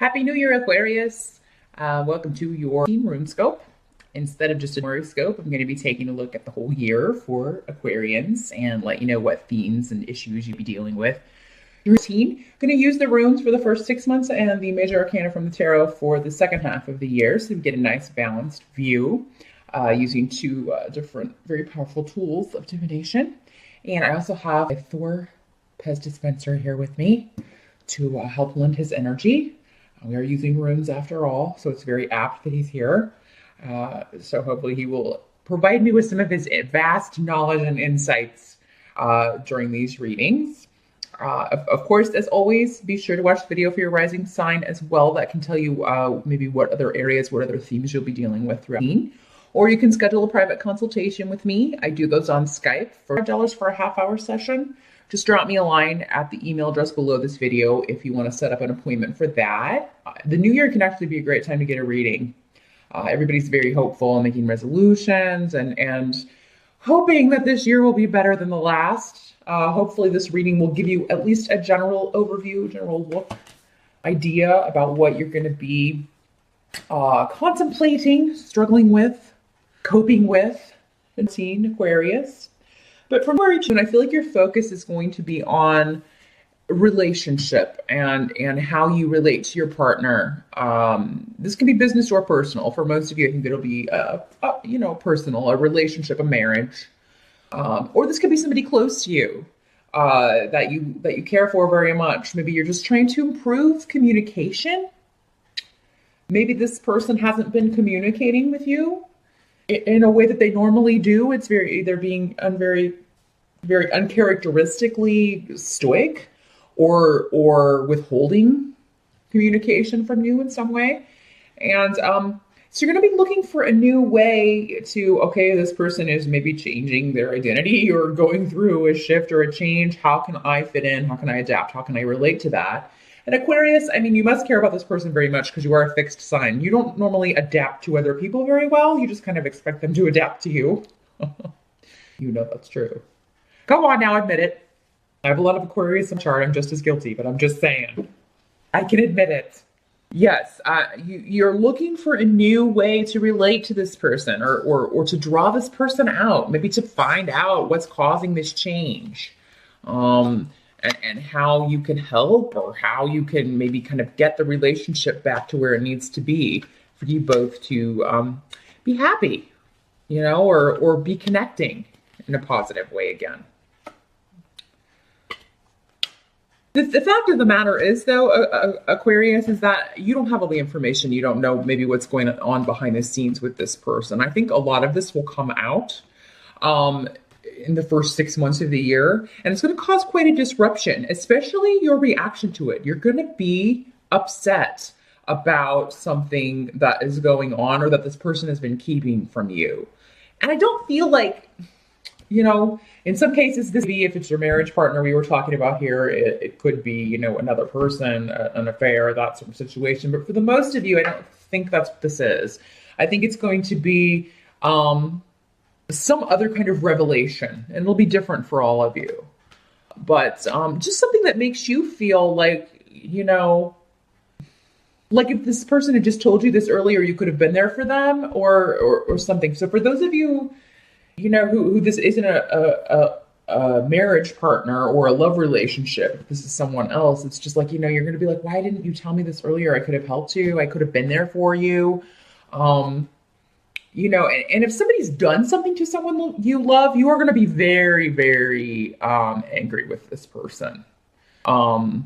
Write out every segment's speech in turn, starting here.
Happy New Year, Aquarius. Welcome to your team room scope. Instead of just a horoscope, I'm going to be taking a look at the whole year for Aquarians and let you know what themes and issues you'll be dealing with. Routine. I'm going to use the runes for the first 6 months and the major arcana from the tarot for the second half of the year, so we get a nice balanced view using two different very powerful tools of divination. And I also have a Thor Pez dispenser here with me to help lend his energy. We are using runes after all, so it's very apt that he's here. So hopefully he will provide me with some of his vast knowledge and insights during these readings. Of course, as always, be sure to watch the video for your rising sign as well. That can tell you maybe what other areas, what other themes you'll be dealing with throughout. Or you can schedule a private consultation with me. I do those on Skype for $5 for a half-hour session. Just drop me a line at the email address below this video if you want to set up an appointment for that. The new year can actually be a great time to get a reading. Everybody's very hopeful and making resolutions and hoping that this year will be better than the last. Hopefully this reading will give you at least a general overview, general look, idea about what you're going to be contemplating, struggling with, coping with, and seeing Aquarius. But from where you, I feel like your focus is going to be on relationship and how you relate to your partner. This can be business or personal. For most of you, I think it'll be personal, a relationship, a marriage, or this could be somebody close to you that you care for very much. Maybe you're just trying to improve communication. Maybe this person hasn't been communicating with you in a way that they normally do. It's either being very uncharacteristically stoic or withholding communication from you in some way. And so you're going to be looking for a new way to, okay, this person is maybe changing their identity or going through a shift or a change. How can I fit in? How can I adapt? How can I relate to that? And Aquarius, I mean, you must care about this person very much because you are a fixed sign. You don't normally adapt to other people very well. You just kind of expect them to adapt to you. You know that's true. Come on now, admit it. I have a lot of Aquarius in my chart. I'm just as guilty, but I'm just saying. I can admit it. Yes, you're looking for a new way to relate to this person or to draw this person out, maybe to find out what's causing this change. And how you can help or how you can maybe kind of get the relationship back to where it needs to be for you both to be happy, or be connecting in a positive way again. The fact of the matter is, though, Aquarius, is that you don't have all the information. You don't know maybe what's going on behind the scenes with this person. I think a lot of this will come out in the first 6 months of the year, and it's going to cause quite a disruption, especially your reaction to it. You're going to be upset about something that is going on or that this person has been keeping from you. And I don't feel like, in some cases, this could be, if it's your marriage partner we were talking about here, it could be, another person, an affair, that sort of situation. But for the most of you, I don't think that's what this is. I think it's going to be some other kind of revelation, and it'll be different for all of you. But just something that makes you feel like, like if this person had just told you this earlier, you could have been there for them or something. So for those of you, who this isn't a marriage partner or a love relationship, if this is someone else, it's just like, you're going to be like, why didn't you tell me this earlier? I could have helped you. I could have been there for you. And if somebody's done something to someone you love, you are going to be very, very angry with this person. And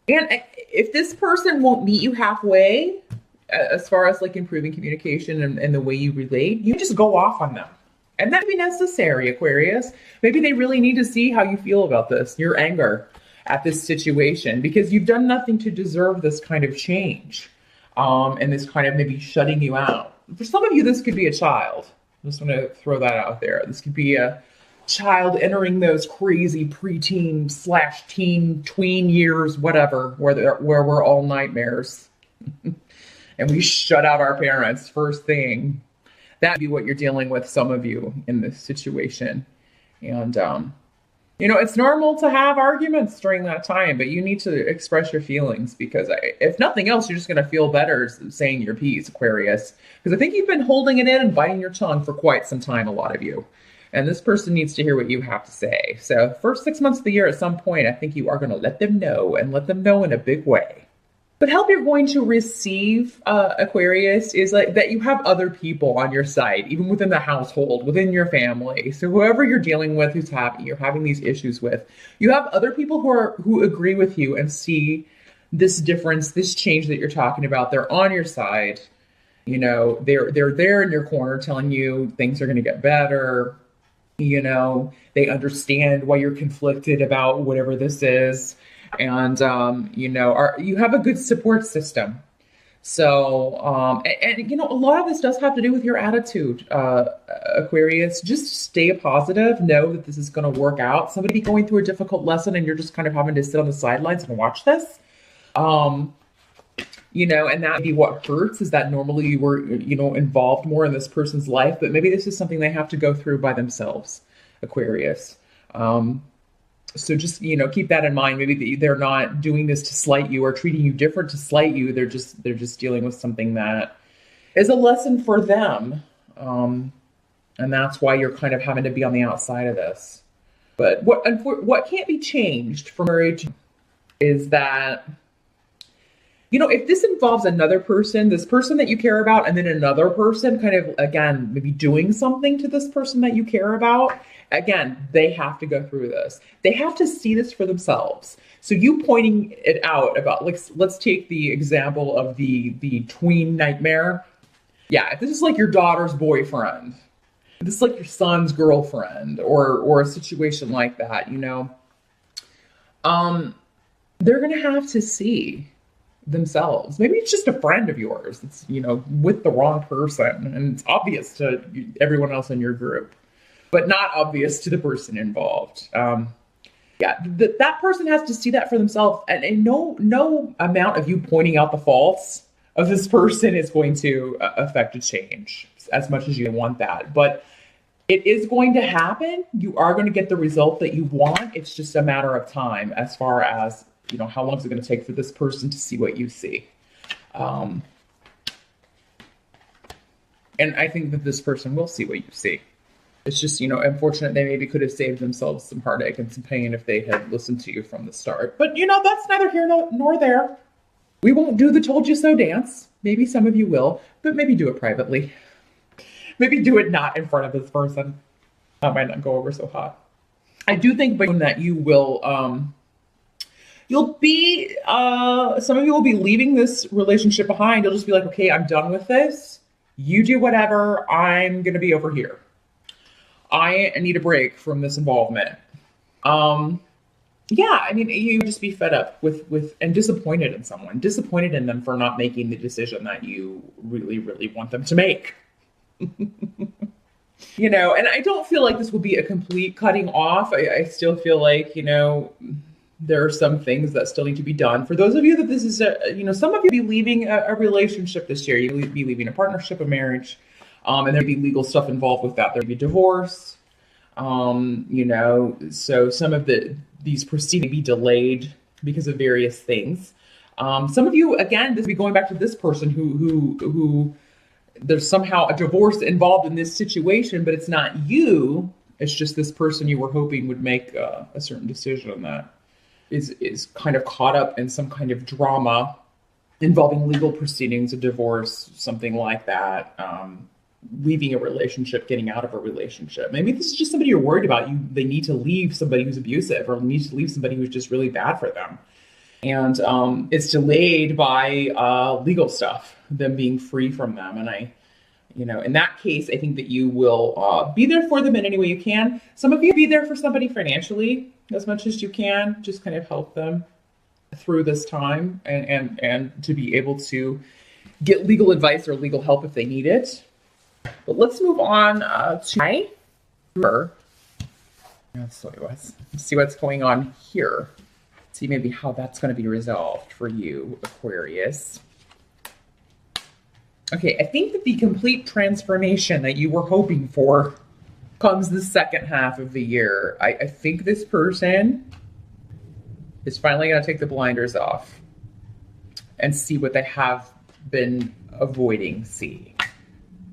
if this person won't meet you halfway, as far as like improving communication and the way you relate, you just go off on them. And that'd be necessary, Aquarius. Maybe they really need to see how you feel about this, your anger at this situation, because you've done nothing to deserve this kind of change and this kind of maybe shutting you out. For some of you, this could be a child. I just want to throw that out there. This could be a child entering those crazy preteen / teen, tween years, whatever, where we're all nightmares. And we shut out our parents first thing. That'd be what you're dealing with, some of you, in this situation. And It's normal to have arguments during that time, but you need to express your feelings because if nothing else, you're just going to feel better saying your piece, Aquarius. Because I think you've been holding it in and biting your tongue for quite some time, a lot of you. And this person needs to hear what you have to say. So, first 6 months of the year, at some point, I think you are going to let them know and let them know in a big way. But help you're going to receive, Aquarius, is like that you have other people on your side, even within the household, within your family. So whoever you're dealing with, you're having these issues with, you have other people who agree with you and see this difference, this change that you're talking about. They're on your side. They're there in your corner, telling you things are going to get better. They understand why you're conflicted about whatever this is. And, you have a good support system. So, a lot of this does have to do with your attitude, Aquarius. Just stay positive. Know that this is going to work out. Somebody going through a difficult lesson and you're just kind of having to sit on the sidelines and watch this. And that may be what hurts is that normally you were, involved more in this person's life, but maybe this is something they have to go through by themselves, Aquarius. So just, keep that in mind. Maybe they're not doing this to slight you or treating you different to slight you. They're just dealing with something that is a lesson for them. And that's why you're kind of having to be on the outside of this. But what can't be changed for marriage is that, if this involves another person, this person that you care about, and then another person kind of, again, maybe doing something to this person that you care about, again, they have to go through this. They have to see this for themselves. So you pointing it out about, let's take the example of the tween nightmare. Yeah, if this is like your daughter's boyfriend, if this is like your son's girlfriend, or a situation like that, they're going to have to see themselves. Maybe it's just a friend of yours that's, with the wrong person, and it's obvious to everyone else in your group, but not obvious to the person involved. That person has to see that for themselves, and no amount of you pointing out the faults of this person is going to affect a change as much as you want that. But it is going to happen. You are going to get the result that you want. It's just a matter of time as far as, how long is it going to take for this person to see what you see? And I think that this person will see what you see. It's just, unfortunate they maybe could have saved themselves some heartache and some pain if they had listened to you from the start. But, that's neither here nor there. We won't do the told you so dance. Maybe some of you will, but maybe do it privately. Maybe do it not in front of this person. That might not go over so hot. I do think that you will, you'll be, some of you will be leaving this relationship behind. You'll just be like, okay, I'm done with this. You do whatever. I'm going to be over here. I need a break from this involvement. You just be fed up with and disappointed in someone, disappointed in them for not making the decision that you really, really want them to make. And I don't feel like this will be a complete cutting off. I still feel like, there are some things that still need to be done. For those of you that this is, some of you be leaving a relationship this year. You'll be leaving a partnership, a marriage, and there'll be legal stuff involved with that. There'll be divorce, so some of these proceedings may be delayed because of various things. Some of you, again, this will be going back to this person who there's somehow a divorce involved in this situation, but it's not you. It's just this person you were hoping would make a certain decision that is kind of caught up in some kind of drama involving legal proceedings, a divorce, something like that, leaving a relationship, getting out of a relationship. Maybe this is just somebody you're worried about. They need to leave somebody who's abusive, or need to leave somebody who's just really bad for them. And it's delayed by legal stuff, them being free from them. And in that case, I think that you will be there for them in any way you can. Some of you be there for somebody financially as much as you can, just kind of help them through this time and to be able to get legal advice or legal help if they need it. But let's move on to her. Let's see what's going on here. See maybe how that's going to be resolved for you, Aquarius. Okay, I think that the complete transformation that you were hoping for comes the second half of the year. I think this person is finally going to take the blinders off and see what they have been avoiding seeing.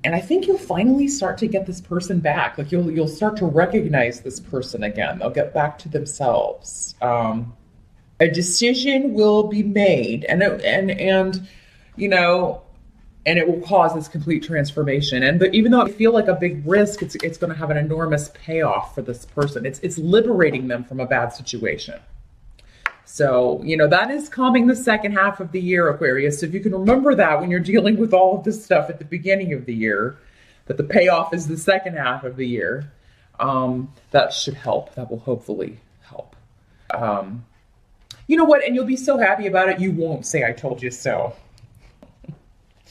And I think you'll finally start to get this person back. Like you'll start to recognize this person again. They'll get back to themselves. A decision will be made, and you know, and it will cause this complete transformation. And even though I feel like a big risk, it's going to have an enormous payoff for this person. It's liberating them from a bad situation. So, you know, that is coming the second half of the year, Aquarius. So if you can remember that when you're dealing with all of this stuff at the beginning of the year, that the payoff is the second half of the year, that should help. That will hopefully help. You know what? And you'll be so happy about it, you won't say, I told you so.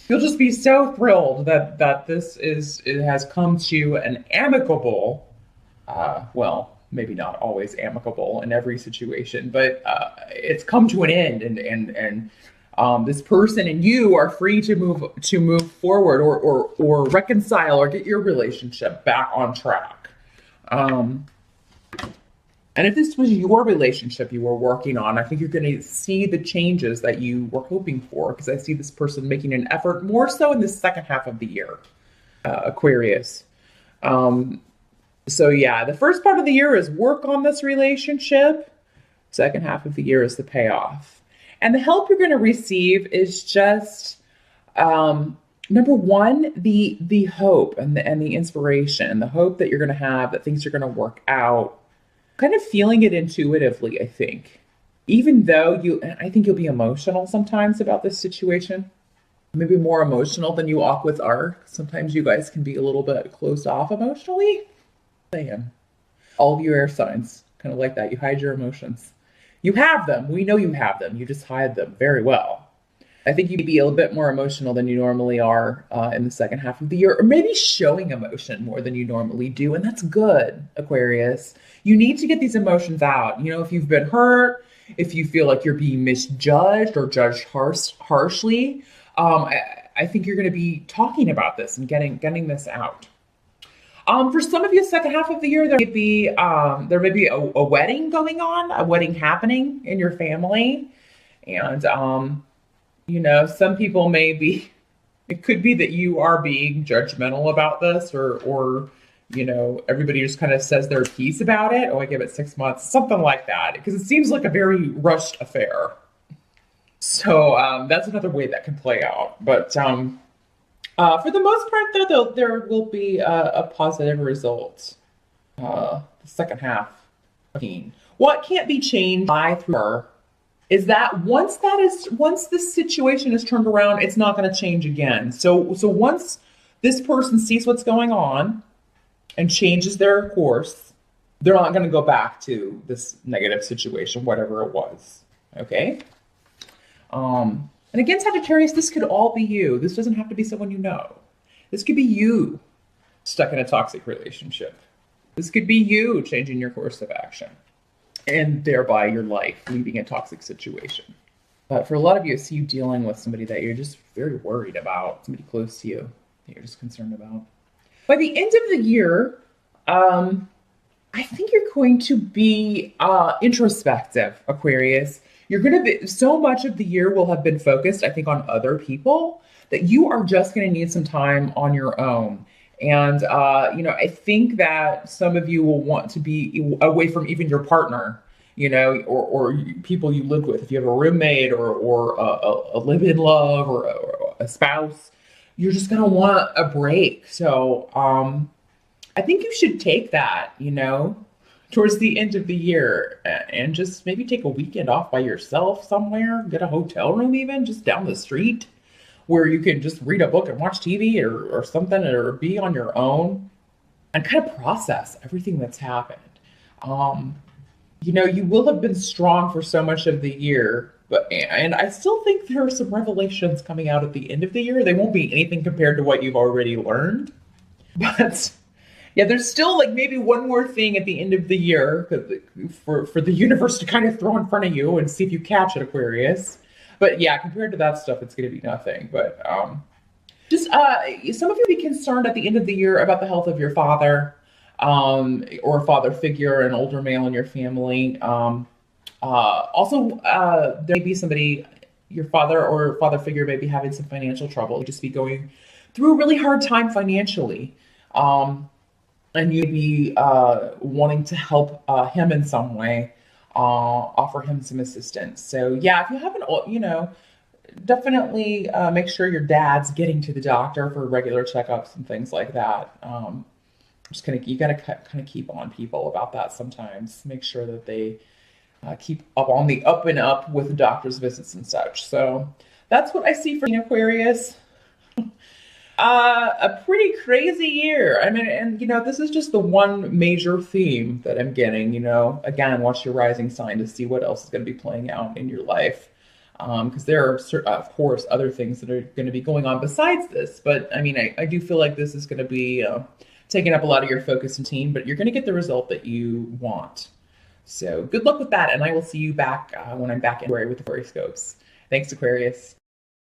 You'll just be so thrilled that it has come to an amicable, well, maybe not always amicable in every situation, but it's come to an end, and this person and you are free to move forward or reconcile or get your relationship back on track. And if this was your relationship you were working on, I think you're going to see the changes that you were hoping for, because I see this person making an effort more so in the second half of the year, Aquarius. So yeah, the first part of the year is work on this relationship. Second half of the year is the payoff. And the help you're going to receive is just, number one, the hope and the inspiration, the hope that you're going to have, that things are going to work out. Kind of feeling it intuitively, I think. Even though I think you'll be emotional sometimes about this situation. Maybe more emotional than you Aquas are. Sometimes you guys can be a little bit closed off emotionally. All of you air signs, kind of like that. You hide your emotions. You have them. We know you have them. You just hide them very well. I think you'd be a little bit more emotional than you normally are in the second half of the year, or maybe showing emotion more than you normally do. And that's good, Aquarius. You need to get these emotions out. You know, if you've been hurt, if you feel like you're being misjudged or judged harshly, I think you're going to be talking about this and getting this out. For some of you, second half of the year, there may be a wedding going on, a wedding happening in your family. And, you know, some people it could be that you are being judgmental about this, or, you know, everybody just kind of says their piece about it. Oh, I give it 6 months, something like that, because it seems like a very rushed affair. So that's another way that can play out. But for the most part, though, there will be a positive result. The second half of what can't be changed by through her is that once this situation is turned around, it's not going to change again. So once this person sees what's going on and changes their course, they're not going to go back to this negative situation, whatever it was. Okay. And again, Sagittarius, this could all be you. This doesn't have to be someone you know. This could be you stuck in a toxic relationship. This could be you changing your course of action, and thereby your life leaving a toxic situation. But for a lot of you, I see you dealing with somebody that you're just very worried about, somebody close to you that you're just concerned about. By the end of the year, I think you're going to be introspective, Aquarius. You're going to be, so much of the year will have been focused, I think, on other people, that you are just going to need some time on your own. And, you know, I think that some of you will want to be away from even your partner, you know, or people you live with. If you have a roommate or a live-in love or a spouse, you're just going to want a break. So I think you should take that, you know, towards the end of the year, and just maybe take a weekend off by yourself somewhere, get a hotel room even just down the street, where you can just read a book and watch TV or something, or be on your own and kind of process everything that's happened. You know, you will have been strong for so much of the year, and I still think there are some revelations coming out at the end of the year. They won't be anything compared to what you've already learned. But yeah, there's still like maybe one more thing at the end of the year for the universe to kind of throw in front of you and see if you catch it, Aquarius. But yeah, compared to that stuff, it's going to be nothing. But just some of you be concerned at the end of the year about the health of your father. or a father figure, an older male in your family. There may be somebody, your father or father figure may be having some financial trouble. Just be going through a really hard time financially. And you'd be wanting to help him in some way, offer him some assistance. So yeah, if you haven't, definitely make sure your dad's getting to the doctor for regular checkups and things like that. Just kind of you got to kind of keep on people about that sometimes. Make sure that they keep up on the up and up with doctor's visits and such. So that's what I see for Aquarius. A pretty crazy year. I mean, and this is just the one major theme that I'm getting. Again, watch your rising sign to see what else is going to be playing out in your life. Because there are, of course, other things that are going to be going on besides this. But I mean, I do feel like this is going to be taking up a lot of your focus and team, but you're going to get the result that you want. So good luck with that. And I will see you back when I'm back in February with the horoscopes. Thanks, Aquarius.